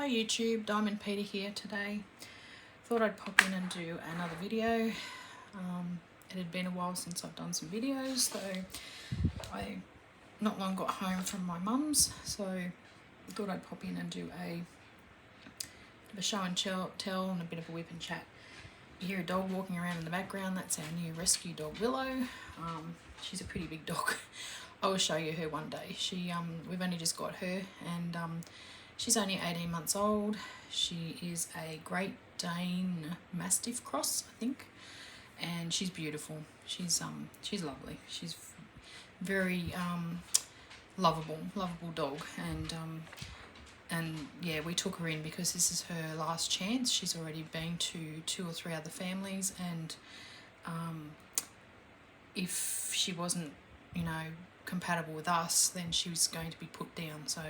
Hi YouTube, DiamondPeta here today. Thought I'd pop in and do another video. It had been a while since I've done some videos, so I not long got home from my mum's, so I thought I'd pop in and do a bit of a show and tell and a bit of a whip and chat. You hear a dog walking around in the background. That's our new rescue dog, Willow. She's a pretty big dog. I will show you her one day. We've only just got her, and she's only 18 months old. She is a Great Dane Mastiff cross, I think, and she's beautiful. She's lovely. She's very lovable dog, and yeah, we took her in because this is her last chance. She's already been to 2 or 3 other families, and if she wasn't, compatible with us, then she was going to be put down. So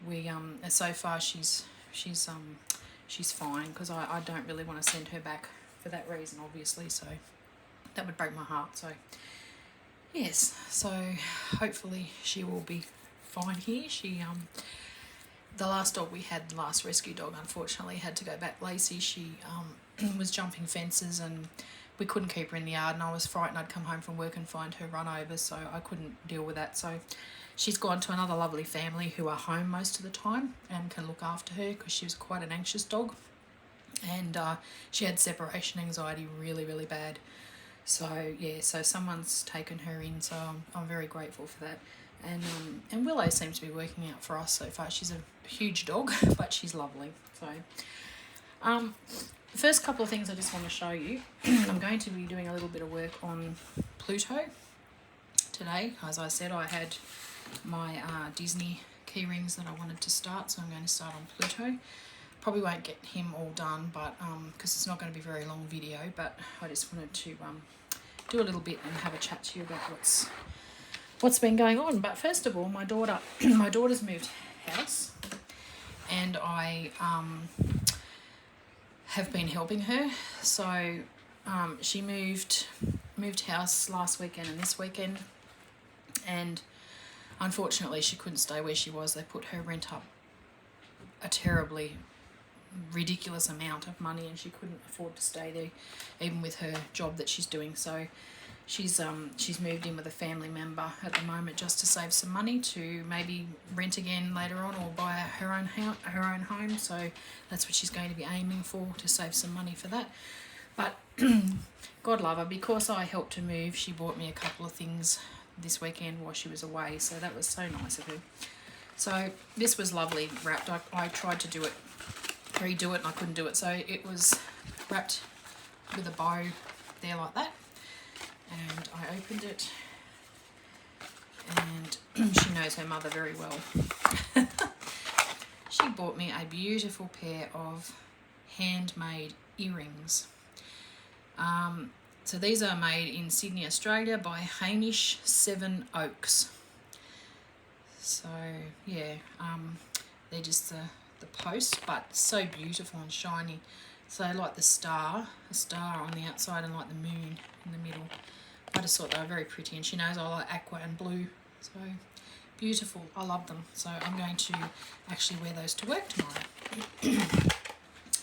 we so far she's fine, because I don't really want to send her back for that reason, obviously, so that would break my heart. So yes, so hopefully she will be fine here. She the last dog we had, the last rescue dog, unfortunately had to go back. Lacey, she was jumping fences, and we couldn't keep her in the yard, and I was frightened I'd come home from work and find her run over, so I couldn't deal with that. So she's gone to another lovely family who are home most of the time and can look after her, because she was quite an anxious dog, and she had separation anxiety really, really bad. So yeah, so someone's taken her in, so I'm very grateful for that. And Willow seems to be working out for us so far. She's a huge dog, but she's lovely. So the first couple of things I just want to show you, I'm going to be doing a little bit of work on Pluto today. As I said, I had my Disney key rings that I wanted to start, so I'm going to start on Pluto. Probably won't get him all done, but because it's not going to be a very long video, but I just wanted to do a little bit and have a chat to you about what's been going on. But first of all, my daughter's moved house, and I have been helping her. So she moved house last weekend and this weekend, and unfortunately she couldn't stay where she was. They put her rent up a terribly ridiculous amount of money, and she couldn't afford to stay there even with her job that she's doing. So she's moved in with a family member at the moment, just to save some money to maybe rent again later on, or buy her own home. So that's what she's going to be aiming for, to save some money for that. But God love her, because I helped her move, she bought me a couple of things this weekend while she was away, so that was so nice of her. So this was lovely wrapped. I tried to redo it, and I couldn't do it, so it was wrapped with a bow there like that. And I opened it, and she knows her mother very well. She bought me a beautiful pair of handmade earrings. So these are made in Sydney, Australia by Hamish 7 Oaks. So yeah, they're just the post, but so beautiful and shiny. So like a star on the outside, and like the moon in the middle. I just thought they were very pretty, and she knows I like aqua and blue, so beautiful. I love them. So I'm going to actually wear those to work tomorrow.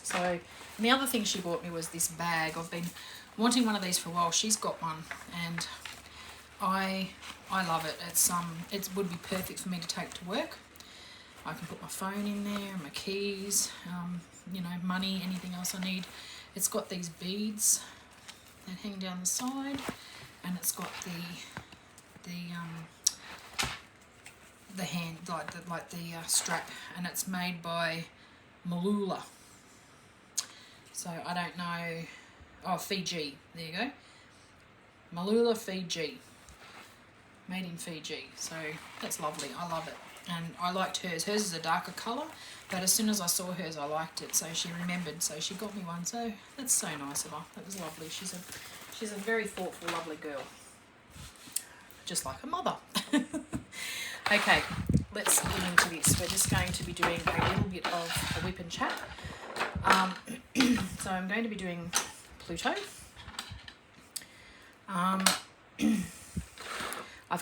So, and the other thing she bought me was this bag. I've been wanting one of these for a while. She's got one, and I love it. It would be perfect for me to take to work. I can put my phone in there, my keys, money, anything else I need. It's got these beads that hang down the side, and it's got the hand, like the strap, and it's made by Malula. So I don't know. Oh, Fiji. There you go. Malula, Fiji. Made in Fiji. So that's lovely. I love it. And I liked hers. Hers is a darker colour, but as soon as I saw hers, I liked it. So she remembered. So she got me one. So that's so nice of her. That was lovely. She's a very thoughtful, lovely girl. Just like her mother. Okay, let's get into this. We're just going to be doing a little bit of a whip and chat. So I'm going to be doing Pluto. I've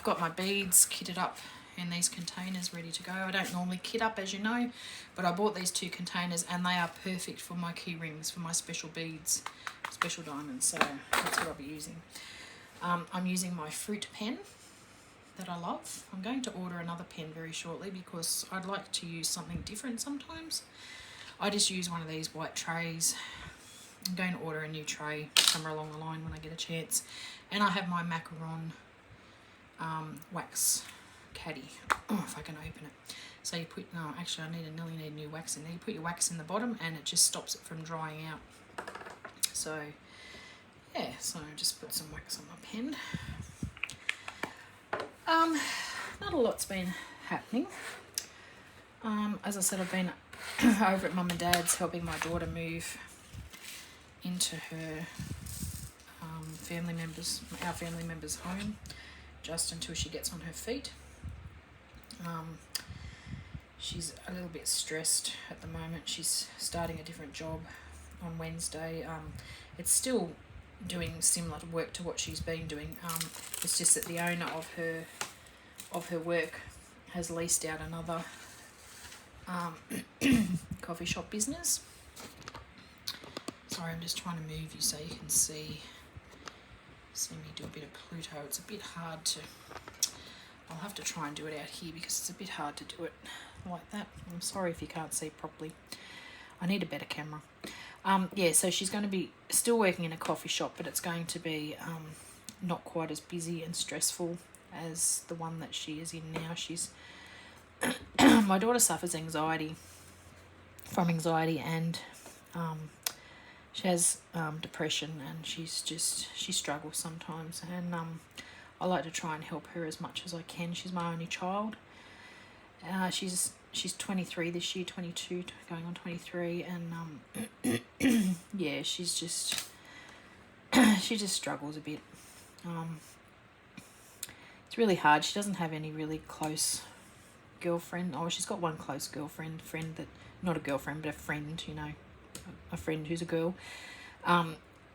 got my beads kitted up and these containers ready to go. I don't normally kit up, as you know, but I bought these 2 containers and they are perfect for my key rings, for my special beads, special diamonds. So that's what I'll be using. I'm using my fruit pen that I love. I'm going to order another pen very shortly because I'd like to use something different sometimes. I just use one of these white trays. I'm going to order a new tray somewhere along the line when I get a chance. And I have my macaron wax caddy. Oh, if I can open it. So you put, no, actually I nearly need new wax in there. You put your wax in the bottom and it just stops it from drying out. So yeah, so I just put some wax on my pen. Not a lot's been happening. As I said, I've been over at Mum and Dad's helping my daughter move into her our family member's home, just until she gets on her feet. She's a little bit stressed at the moment. She's starting a different job on Wednesday. It's still doing similar work to what she's been doing. It's just that the owner of her work has leased out another coffee shop business. Sorry, I'm just trying to move you so you can see me do a bit of Pluto. It's a bit hard to, I'll have to try and do it out here because it's a bit hard to do it like that. I'm sorry if you can't see properly. I need a better camera. Yeah, so she's going to be still working in a coffee shop, but it's going to be not quite as busy and stressful as the one that she is in now. She's my daughter suffers from anxiety, and she has depression, and she struggles sometimes, and I like to try and help her as much as I can. She's my only child. She's 23 this year, 22, going on 23, and yeah, she just struggles a bit. It's really hard. She doesn't have any really close girlfriend. Oh, she's got one close friend that, not a girlfriend, but a friend, you know, a friend who's a girl.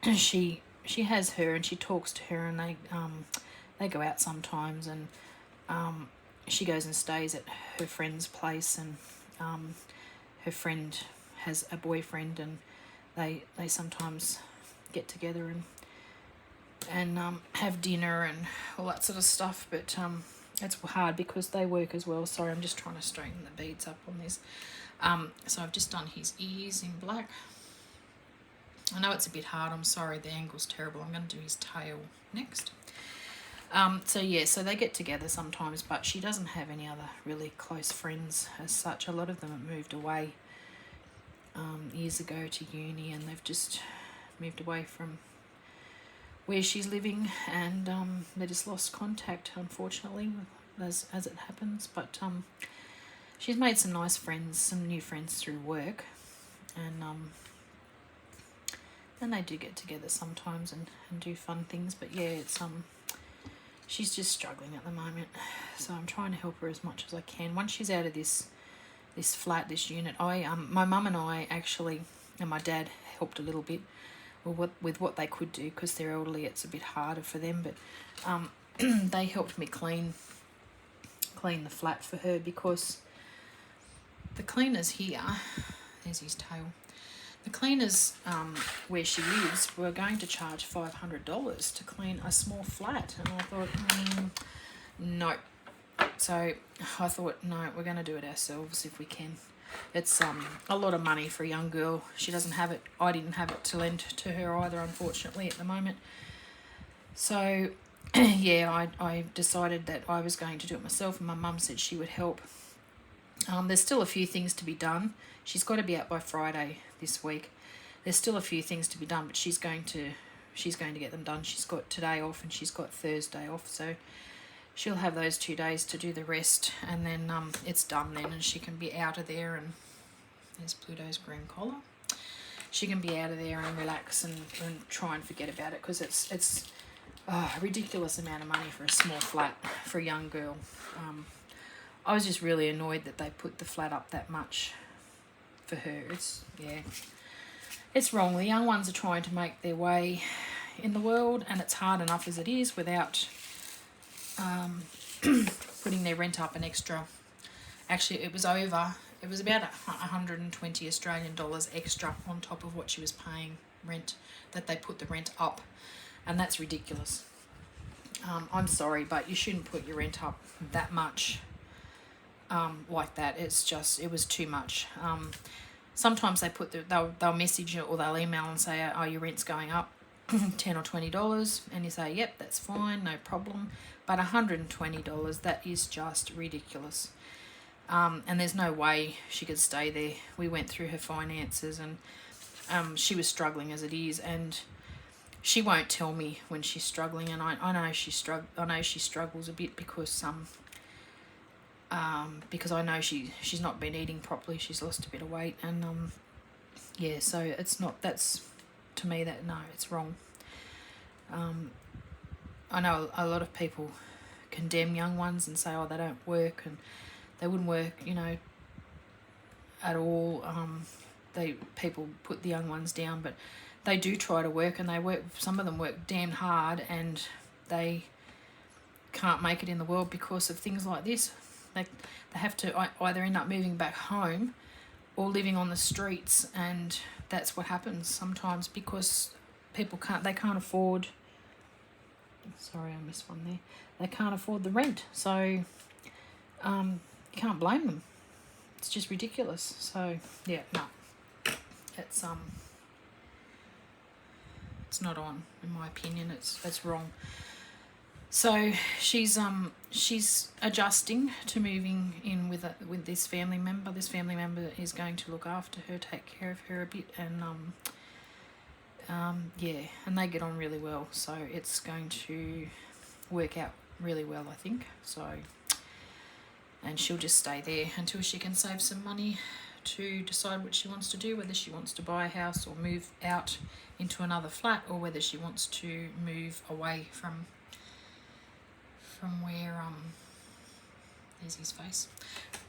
She has her, and she talks to her, and they go out sometimes, and she goes and stays at her friend's place, and her friend has a boyfriend, and they sometimes get together and have dinner and all that sort of stuff, but it's hard because they work as well. Sorry, I'm just trying to straighten the beads up on this. So I've just done his ears in black. I know it's a bit hard, I'm sorry, the angle's terrible. I'm going to do his tail next. So yeah, so they get together sometimes, but she doesn't have any other really close friends as such. A lot of them have moved away years ago to uni, and they've just moved away from where she's living, and they just lost contact, unfortunately, as it happens. But she's made some nice friends, some new friends through work, and they do get together sometimes and do fun things. But yeah, it's she's just struggling at the moment, so I'm trying to help her as much as I can. Once she's out of this flat, this unit, my mum and I actually, and my dad helped a little bit with what they could do, because they're elderly. It's a bit harder for them, but they helped me clean the flat for her, because the cleaners here, there's his tail, the cleaners where she lives were going to charge $500 to clean a small flat, and I thought, no. So I thought, no, we're going to do it ourselves if we can. It's a lot of money for a young girl. She doesn't have it. I didn't have it to lend to her either, unfortunately, at the moment. So yeah, I decided that I was going to do it myself, and my mum said she would help. There's still a few things to be done. She's got to be out by Friday this week. There's still a few things to be done, but she's going to get them done. She's got today off and she's got Thursday off, so she'll have those 2 days to do the rest, and then it's done then, and she can be out of there. And there's Pluto's green collar. She can be out of there and relax and try and forget about it, because it's a ridiculous amount of money for a small flat for a young girl. I was just really annoyed that they put the flat up that much for her. It's wrong. The young ones are trying to make their way in the world, and it's hard enough as it is without putting their rent up an extra. Actually, it was about 120 Australian dollars extra on top of what she was paying rent, that they put the rent up, and that's ridiculous. I'm sorry, but you shouldn't put your rent up that much like that. It was too much. Sometimes they'll message you or they'll email and say, oh, your rent's going up $10 or $20, and you say, yep, that's fine, no problem. But $120, that is just ridiculous. And there's no way she could stay there. We went through her finances, and she was struggling as it is, and she won't tell me when she's struggling, and I know she struggles a bit because I know she's not been eating properly. She's lost a bit of weight, and yeah, so it's not, that's, to me, that, no, it's wrong. I know a lot of people condemn young ones and say, oh, they don't work, and they wouldn't work, at all. People put the young ones down, but they do try to work, and some of them work damn hard, and they can't make it in the world because of things like this. They have to either end up moving back home or living on the streets, and that's what happens sometimes because people can't afford, sorry, I missed one there, they can't afford the rent, so you can't blame them. It's just ridiculous. So yeah, no, it's not on, in my opinion. It's wrong. So she's adjusting to moving in with this family member. This family member is going to look after her, take care of her a bit, and yeah, and they get on really well. So it's going to work out really well, I think. So, and she'll just stay there until she can save some money to decide what she wants to do, whether she wants to buy a house or move out into another flat, or whether she wants to move away from where there's his face,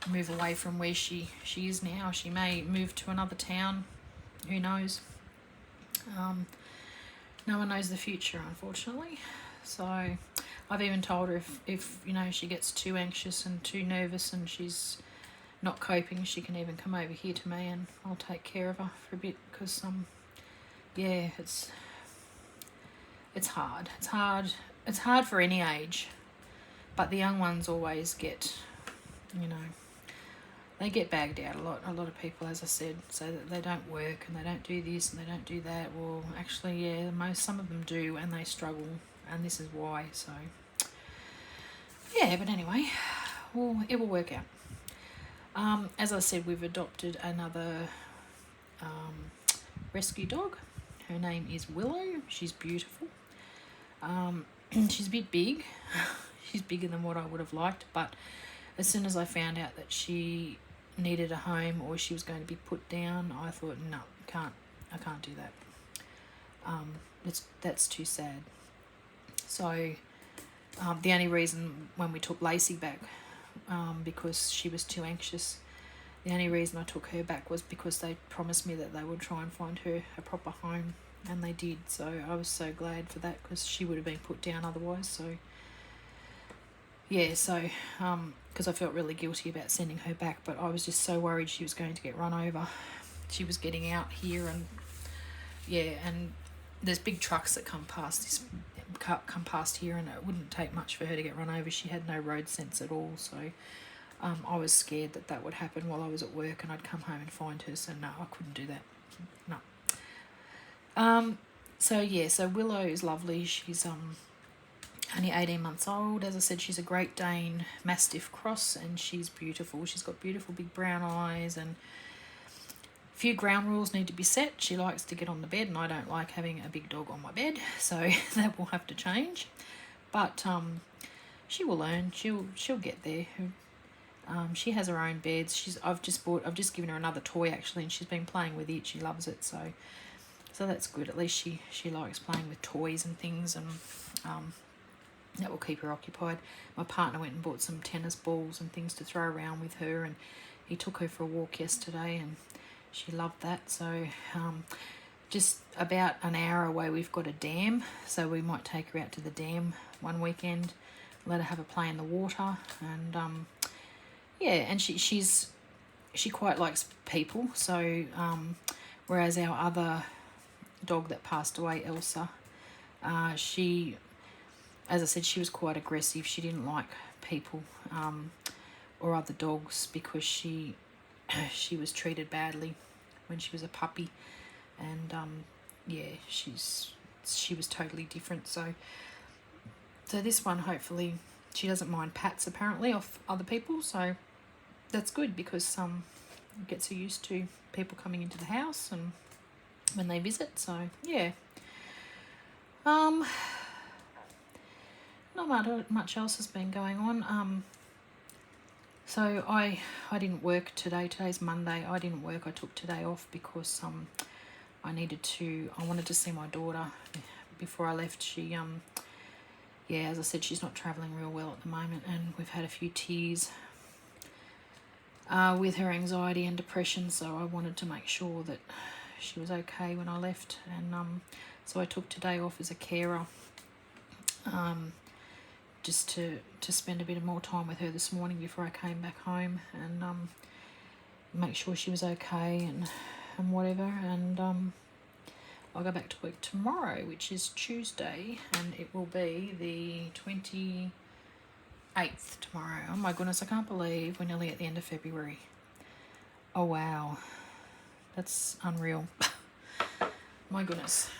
move away from where she is now. She may move to another town, who knows. No one knows the future, unfortunately. So I've even told her if she gets too anxious and too nervous and she's not coping, she can even come over here to me and I'll take care of her for a bit, because yeah, it's hard. It's hard for any age, but the young ones always get, they get bagged out a lot. A lot of people, as I said, say that they don't work and they don't do this and they don't do that. Well, actually, yeah, some of them do, and they struggle, and this is why. So yeah, but anyway, well, it will work out. As I said, we've adopted another rescue dog. Her name is Willow. She's beautiful. She's a bit big. She's bigger than what I would have liked, but as soon as I found out that she needed a home or she was going to be put down, I thought, no, I can't do that. That's too sad. So the only reason when we took Lacey back, because she was too anxious, the only reason I took her back was because they promised me that they would try and find her a proper home, and they did. So I was so glad for that, because she would have been put down otherwise. So yeah, so because I felt really guilty about sending her back, but I was just so worried she was going to get run over. She was getting out here, and yeah, and there's big trucks that come past here, and it wouldn't take much for her to get run over. She had no road sense at all, so I was scared that would happen while I was at work and I'd come home and find her. So no, I couldn't do that. No. So yeah, so Willow is lovely. She's only 18 months old. As I said, she's a Great Dane Mastiff cross, and she's beautiful. She's got beautiful big brown eyes, and a few ground rules need to be set. She likes to get on the bed, and I don't like having a big dog on my bed, so that will have to change. But she will learn. She'll get there. She has her own beds. I've just given her another toy actually, and she's been playing with it. She loves it, so that's good. At least she likes playing with toys and things, and that will keep her occupied. My partner went and bought some tennis balls and things to throw around with her, and he took her for a walk yesterday, and she loved that. So just about an hour away we've got a dam, so we might take her out to the dam one weekend. let her have a play in the water, and yeah, and she quite likes people. So whereas our other dog that passed away, Elsa, she, as I said, she was quite aggressive. She didn't like people or other dogs because she was treated badly when she was a puppy, and yeah, she was totally different. So this one, hopefully she doesn't mind pats apparently off other people, so that's good, because it gets her used to people coming into the house and when they visit. So yeah, not much else has been going on. So I didn't work today. Today's Monday. I didn't work. I took today off because I wanted to see my daughter before I left. She yeah, as I said, she's not travelling real well at the moment, and we've had a few tears with her anxiety and depression, so I wanted to make sure that she was okay when I left, and so I took today off as a carer, just to spend a bit more time with her this morning before I came back home, and make sure she was okay and whatever, and I'll go back to work tomorrow, which is Tuesday, and it will be the 28th tomorrow. Oh my goodness, I can't believe we're nearly at the end of February. Oh wow, that's unreal. My goodness,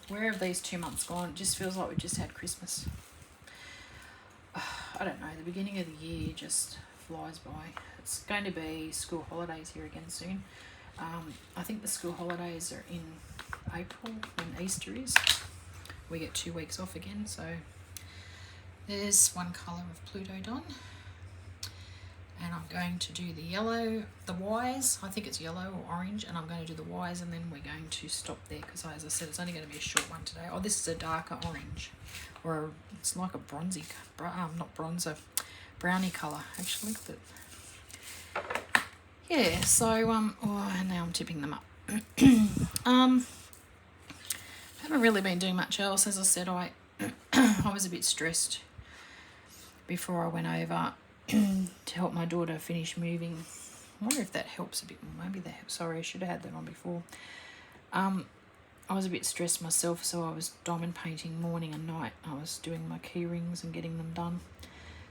where have these 2 months gone? It just feels like we just had Christmas. I don't know, the beginning of the year just flies by. It's going to be school holidays here again soon. I think the school holidays are in April when Easter is. We get 2 weeks off again, so there's one colour of Pluto done. And I'm going to do the yellow, the Y's. I think it's yellow or orange, and I'm going to do the Y's, and then we're going to stop there because, as I said, it's only going to be a short one today. Oh, this is a darker orange, or it's like a bronzy, not bronzer, brownie colour actually. But yeah, so oh, and now I'm tipping them up. Haven't really been doing much else. As I said, I was a bit stressed before I went over to help my daughter finish moving. I wonder if that helps a bit more. Maybe that helps. Sorry, I should have had that on before. I was a bit stressed myself, so I was diamond painting morning and night. I was doing my key rings and getting them done.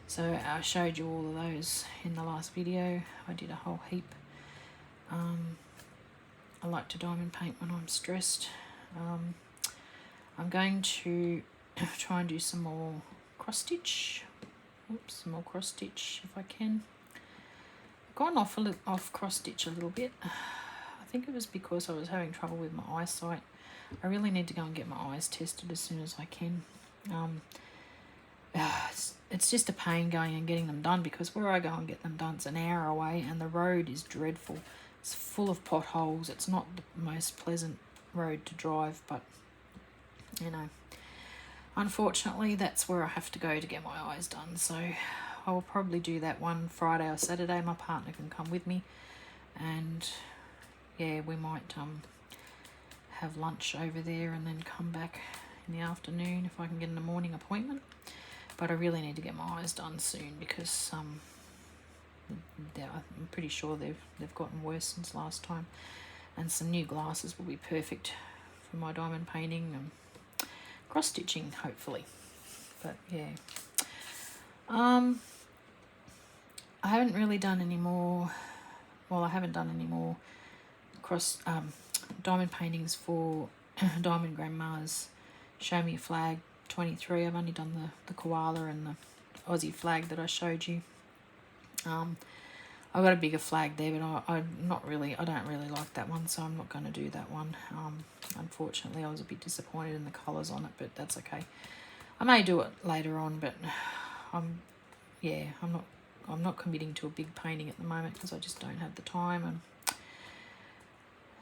So I showed you all of those in the last video. I did a whole heap. I like to diamond paint when I'm stressed. I'm going to try and do some more cross stitch. Oops, some more cross stitch if I can. I've gone off cross stitch a little bit. I think it was because I was having trouble with my eyesight. I really need to go and get my eyes tested as soon as I can. It's just a pain going and getting them done, because where I go and get them done, it's an hour away, and the road is dreadful. It's full of potholes. It's not the most pleasant road to drive, but you know, unfortunately that's where I have to go to get my eyes done. So I will probably do that one Friday or Saturday. My partner can come with me, and yeah, we might have lunch over there and then come back in the afternoon if I can get a morning appointment. But I really need to get my eyes done soon, because I'm pretty sure they've gotten worse since last time, and some new glasses will be perfect for my diamond painting and cross stitching, hopefully. But yeah, I haven't really done any more. Well, I haven't done any more diamond paintings for Diamond Grandma's Show Me a Flag 23. I've only done the koala and the Aussie flag that I showed you. I've got a bigger flag there, but I don't really like that one, so I'm not going to do that one. Unfortunately, I was a bit disappointed in the colours on it, but that's okay. I may do it later on, but I'm not committing to a big painting at the moment because I just don't have the time, and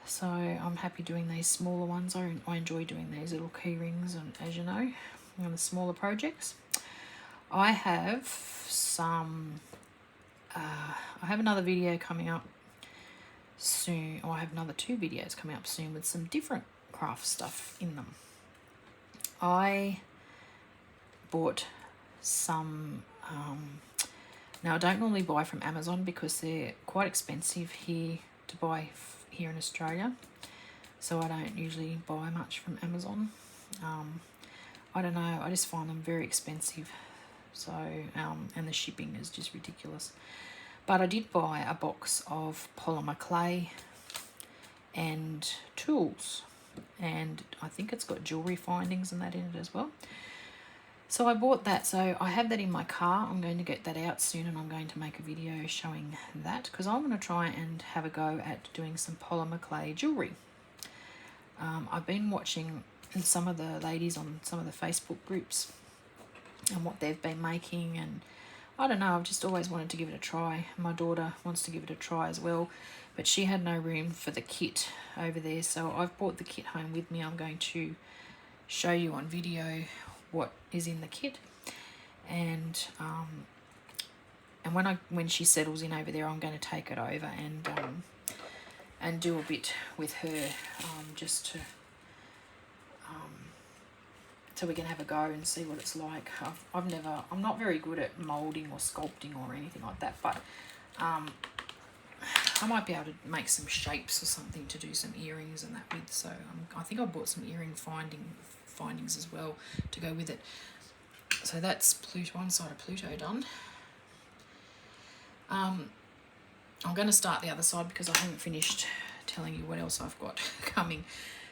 so I'm happy doing these smaller ones. I enjoy doing these little key rings, and as you know, on the smaller projects. I have some. I have another video coming up soon, or I have another 2 videos coming up soon with some different craft stuff in them. I bought some, now I don't normally buy from Amazon because they're quite expensive here to buy here in Australia. So I don't usually buy much from Amazon. I don't know, I just find them very expensive. So, and the shipping is just ridiculous. But I did buy a box of polymer clay and tools. And I think it's got jewellery findings and that in it as well. So I bought that. So I have that in my car. I'm going to get that out soon and I'm going to make a video showing that because I want to try and have a go at doing some polymer clay jewellery. I've been watching some of the ladies on some of the Facebook groups and what they've been making, and I don't know, I've just always wanted to give it a try. My daughter wants to give it a try as well, but she had no room for the kit over there, so I've brought the kit home with me. I'm going to show you on video what is in the kit, and when she settles in over there, I'm going to take it over and do a bit with her, just to so we can have a go and see what it's like. I'm not very good at moulding or sculpting or anything like that, but I might be able to make some shapes or something to do some earrings and that with. So I think I bought some earring findings as well to go with it. So that's Pluto, one side of Pluto done. I'm going to start the other side because I haven't finished telling you what else I've got coming.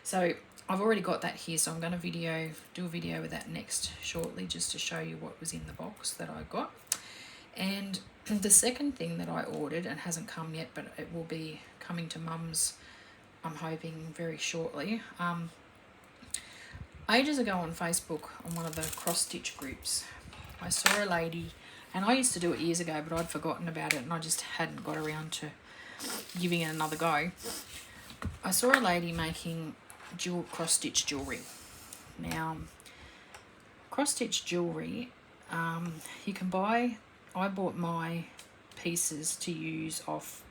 So I've already got that here, so I'm going to do a video with that next shortly, just to show you what was in the box that I got. And the second thing that I ordered, and hasn't come yet, but it will be coming to Mum's, I'm hoping, very shortly. Ages ago on Facebook, on one of the cross-stitch groups, I saw a lady, and I used to do it years ago, but I'd forgotten about it and I just hadn't got around to giving it another go. I saw a lady making cross-stitch jewellery. Now, cross-stitch jewellery, you can buy, I bought my pieces to use off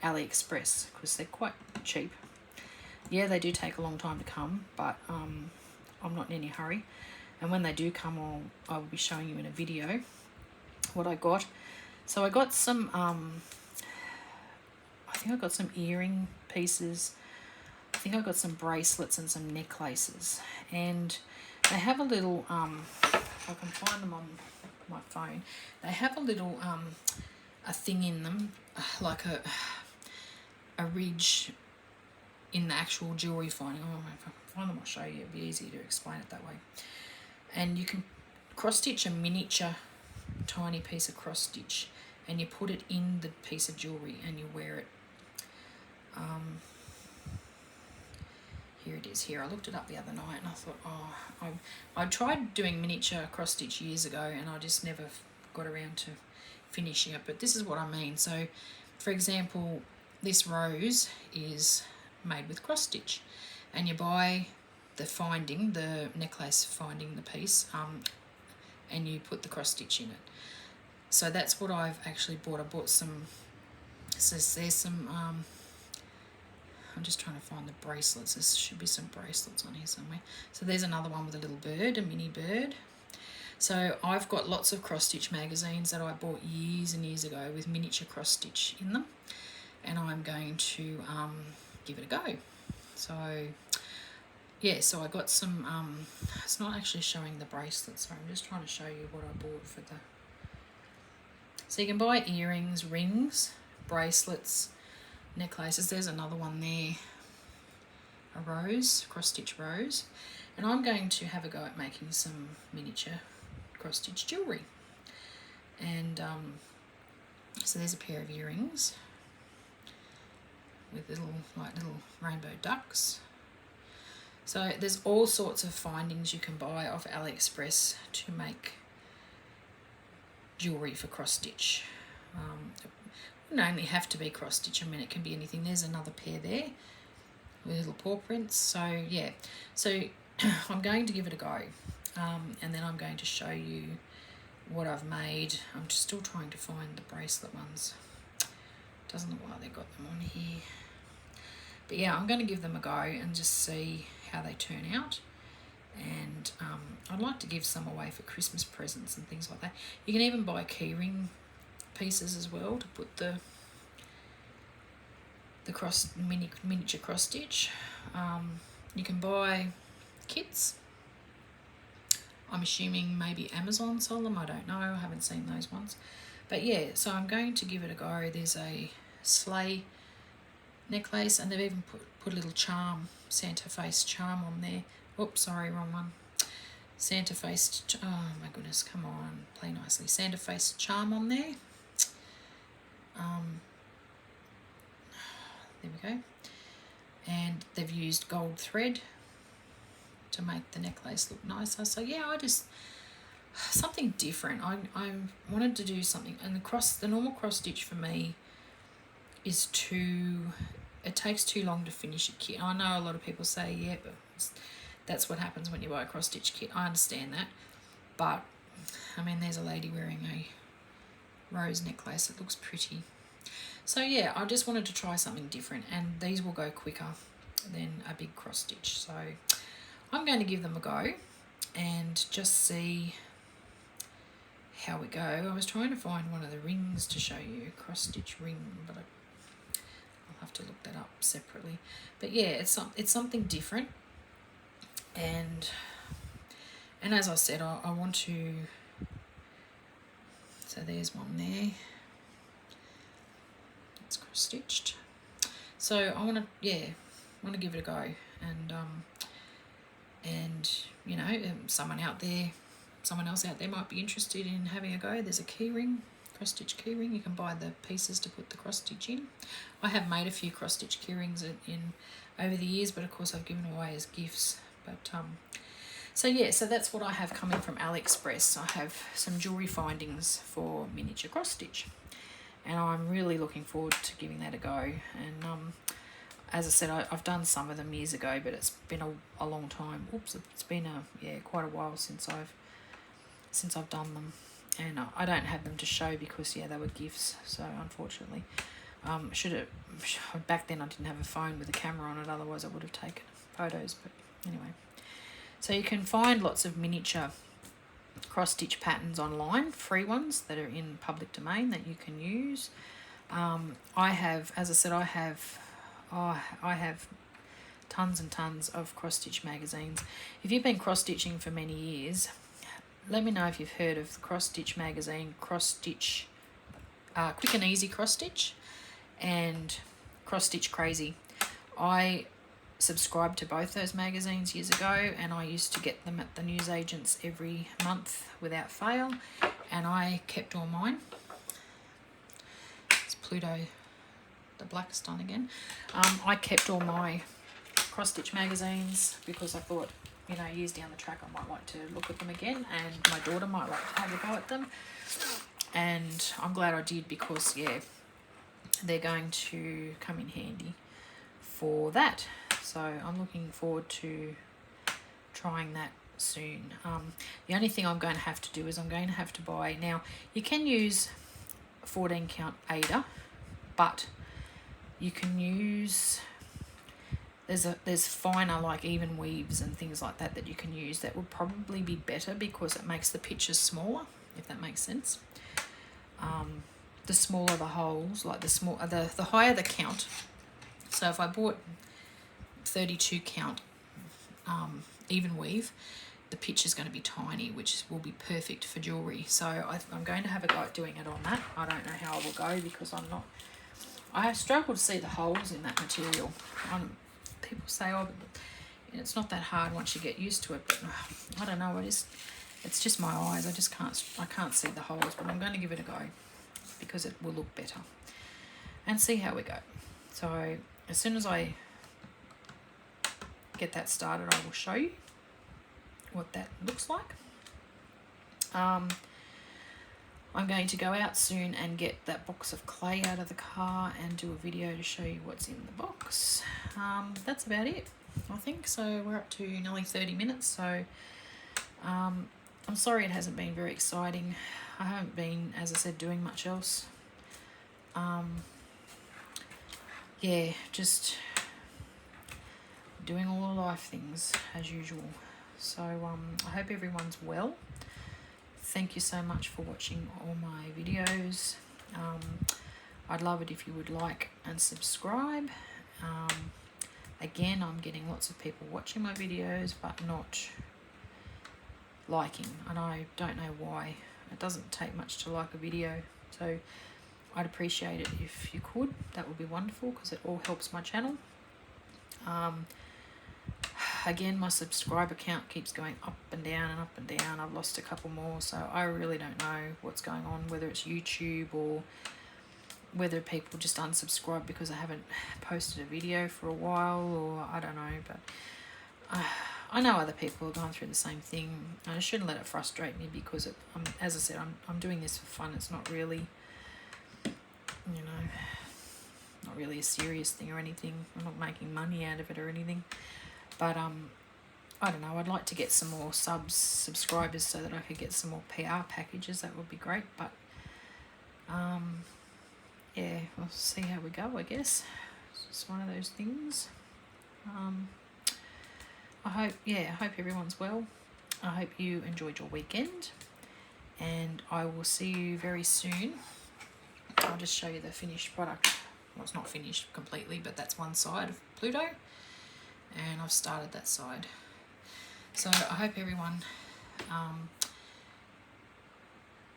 AliExpress because they're quite cheap. Yeah, they do take a long time to come, but I'm not in any hurry. And when they do come, I will be showing you in a video what I got. So I got some, I think I got some earring pieces. I think I got some bracelets and some necklaces. And they have a little, if I can find them on my phone, they have a little, a thing in them, like a ridge in the actual jewellery finding. Oh, if I can find them, I'll show you. It'll be easier to explain it that way. And you can cross-stitch a miniature tiny piece of cross-stitch and you put it in the piece of jewellery and you wear it. Here it is here. I looked it up the other night and I thought, oh, I tried doing miniature cross-stitch years ago and I just never got around to finishing it, but this is what I mean. So, for example, this rose is made with cross-stitch and you buy the necklace finding, the piece, and you put the cross-stitch in it. So that's what I've actually bought. I bought some, so there's some, I'm just trying to find the bracelets. There should be some bracelets on here somewhere. So there's another one with a little bird, a mini bird. So I've got lots of cross-stitch magazines that I bought years and years ago with miniature cross-stitch in them. And I'm going to give it a go. So yeah, so I got some, it's not actually showing the bracelets, so I'm just trying to show you what I bought for the, so you can buy earrings, rings, bracelets, necklaces. There's another one there, a rose, cross-stitch rose, and I'm going to have a go at making some miniature cross-stitch jewellery. And so there's a pair of earrings with little rainbow ducks. So there's all sorts of findings you can buy off AliExpress to make jewellery for cross-stitch. It wouldn't only have to be cross-stitch, I mean it can be anything. There's another pair there with little paw prints. So yeah, so I'm going to give it a go, and then I'm going to show you what I've made. I'm just still trying to find the bracelet ones. Doesn't look like they got them on here. But yeah, I'm going to give them a go and just see how they turn out. and I'd like to give some away for Christmas presents and things like that. You can even buy keyring pieces as well to put the miniature cross stitch. You can buy kits. I'm assuming maybe Amazon sell them. I don't know. I haven't seen those ones. But yeah, so I'm going to give it a go. There's a sleigh necklace, and they've even put a little charm, Santa face charm on there. Oops, sorry, wrong one. Santa face, oh my goodness, come on, play nicely. Santa face charm on there. There we go. And they've used gold thread to make the necklace look nicer. So yeah, something different. I wanted to do something, and the normal cross stitch for me is it takes too long to finish a kit. I know a lot of people say, yeah, but that's what happens when you buy a cross stitch kit. I understand that, but I mean, there's a lady wearing a rose necklace. It looks pretty. So yeah, I just wanted to try something different, and these will go quicker than a big cross stitch. So I'm going to give them a go and just see how we go. I was trying to find one of the rings to show you, cross stitch ring, but I'll have to look that up separately. But yeah, it's something different, and as I said, I want to. So there's one there. It's cross stitched. So I want to give it a go, and you know, someone else out there might be interested in having a go. There's a key ring, cross stitch key ring. You can buy the pieces to put the cross stitch in. I have made a few cross stitch key rings in over the years, but of course I've given away as gifts. But so yeah, so that's what I have coming from AliExpress. I have some jewellery findings for miniature cross stitch, and I'm really looking forward to giving that a go. And as I said, I've done some of them years ago, but it's been a long time. Oops, it's been quite a while since I've done them, and I don't have them to show because they were gifts. So unfortunately, back then I didn't have a phone with a camera on it. Otherwise, I would have taken photos. But anyway, so you can find lots of miniature cross stitch patterns online, free ones that are in public domain that you can use. I have, as I said, I have tons and tons of cross stitch magazines. If you've been cross stitching for many years, let me know if you've heard of the cross stitch magazine, cross stitch, Quick and Easy Cross Stitch, and Cross Stitch Crazy. I subscribed to both those magazines years ago, and I used to get them at the newsagents every month without fail, and I kept all mine. It's Pluto, the Blackstone again. I kept all my cross stitch magazines because I thought, you know, years down the track I might like to look at them again, and my daughter might like to have a go at them. And I'm glad I did because, yeah, they're going to come in handy for that. So I'm looking forward to trying that soon. The only thing I'm going to have to do is I'm going to have to buy, now you can use 14 count Ada, but you can use, there's finer like even weaves and things like that you can use that would probably be better because it makes the pictures smaller, if that makes sense. The smaller the holes, like the higher the count. So if I bought 32 count even weave, the picture's going to be tiny, which will be perfect for jewellery. So I'm going to have a go at doing it on that. I don't know how I will go because I have struggled to see the holes in that material. People say, oh, but it's not that hard once you get used to it, but I don't know, it's just my eyes. I can't see the holes, but I'm going to give it a go because it will look better and see how we go. So as soon as I get that started, I will show you what that looks like. I'm going to go out soon and get that box of clay out of the car and do a video to show you what's in the box. That's about it, I think. So we're up to nearly 30 minutes. So I'm sorry it hasn't been very exciting. I haven't been, as I said, doing much else. Yeah, just doing all the life things as usual. So I hope everyone's well. Thank you so much for watching all my videos. I'd love it if you would like and subscribe. Again, I'm getting lots of people watching my videos but not liking, and I don't know why. It doesn't take much to like a video, so I'd appreciate it if you could. That would be wonderful because it all helps my channel. Again, my subscriber count keeps going up and down and up and down. I've lost a couple more, so I really don't know what's going on, whether it's YouTube or whether people just unsubscribe because I haven't posted a video for a while, or I don't know. But I know other people are going through the same thing, and I shouldn't let it frustrate me because as I said, I'm doing this for fun. It's not really, you know, not really a serious thing or anything. I'm not making money out of it or anything. But I don't know, I'd like to get some more subscribers so that I could get some more PR packages. That would be great. But yeah, we'll see how we go, I guess. It's just one of those things. I hope everyone's well. I hope you enjoyed your weekend, and I will see you very soon. I'll just show you the finished product. Well, it's not finished completely, but that's one side of Pluto, and I've started that side. So I hope everyone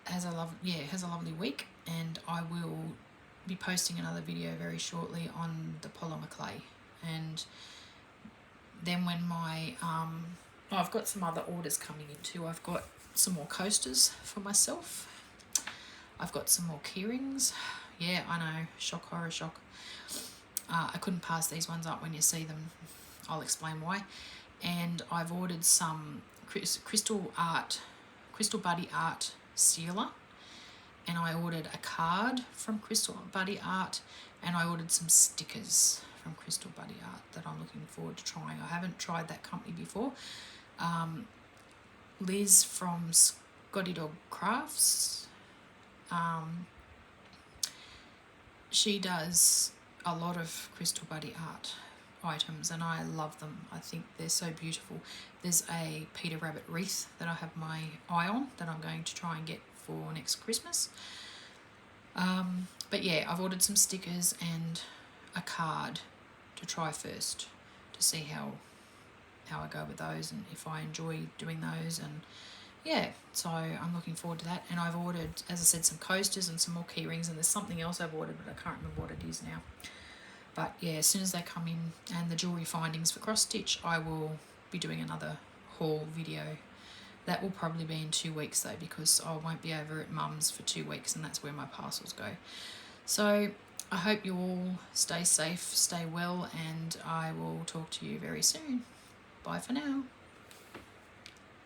has a lovely week, and I will be posting another video very shortly on the polymer clay. And then when my I've got some other orders coming in too. I've got some more coasters for myself. I've got some more key rings. Yeah, I know, shock, horror, shock. I couldn't pass these ones up when you see them. I'll explain why. And I've ordered some crystal buddy art sealer, and I ordered a card from Crystal Buddy Art, and I ordered some stickers from Crystal Buddy Art that I'm looking forward to trying. I haven't tried that company before. Liz from Scotty Dog Crafts, she does a lot of Crystal Buddy Art items, and I love them. I think they're so beautiful. There's a Peter Rabbit wreath that I have my eye on that I'm going to try and get for next Christmas. But yeah, I've ordered some stickers and a card to try first to see how I go with those and if I enjoy doing those. And yeah, so I'm looking forward to that. And I've ordered, as I said, some coasters and some more key rings, and there's something else I've ordered, but I can't remember what it is now. But yeah, as soon as they come in, and the jewellery findings for cross stitch, I will be doing another haul video. That will probably be in 2 weeks though, because I won't be over at Mum's for 2 weeks, and that's where my parcels go. So I hope you all stay safe, stay well, and I will talk to you very soon. Bye for now.